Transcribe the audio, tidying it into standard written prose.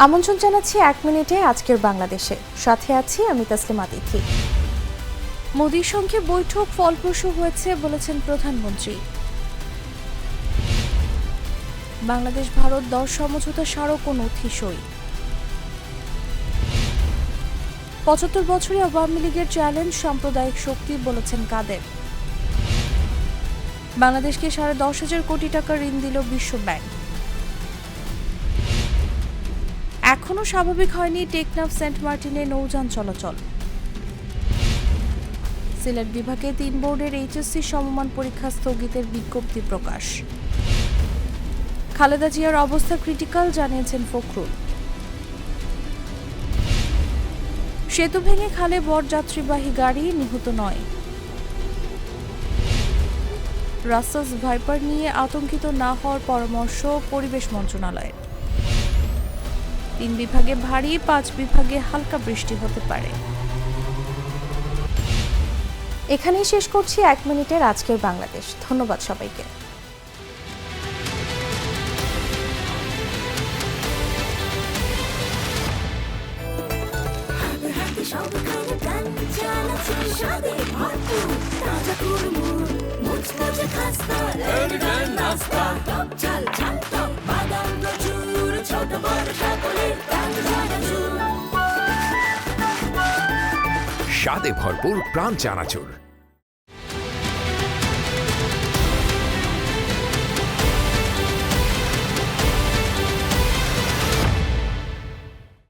আমন্ত্রণ জানাচ্ছি 1 মিনিটে আজকের বাংলাদেশে। সাথে আছি আমি তাসলিমা তিথি। মোদির সঙ্গে বৈঠক ফলপ্রসূ হয়েছে বলেছেন প্রধানমন্ত্রী। বাংলাদেশ ভারত 10 সমঝোতা স্মারক ও নথি সই। 75 বছরে আওয়ামী লীগের চ্যালেঞ্জ সাম্প্রদায়িক শক্তি বলেছেন কাদের। বাংলাদেশকে 10,500 কোটি টাকা ঋণ দিল বিশ্ব ব্যাংক। এখনও স্বাভাবিক হয়নি টেকনাফ সেন্ট মার্টিনে নৌযান চলাচল। সিলেট বিভাগে 3 বোর্ডের এইচএসসি সমমান পরীক্ষা স্থগিতের বিজ্ঞপ্তি প্রকাশ। খালেদা জিয়ার অবস্থা ক্রিটিক্যাল জানিয়েছেন ফখরুল। সেতু ভেঙে খালে বরযাত্রীবাহী গাড়ি, নিহত 9। রাসেলস ভাইপার নিয়ে আতঙ্কিত না হওয়ার পরামর্শ পরিবেশ মন্ত্রণালয়ের। 3 বিভাগে ভারী, 5 বিভাগে হালকা বৃষ্টি হতে পারে। এখানেই শেষ করছি 1 মিনিটের আজকের বাংলাদেশ। ধন্যবাদ সবাইকে। স্বাদে ভরপুর প্রাণ চানাচুর।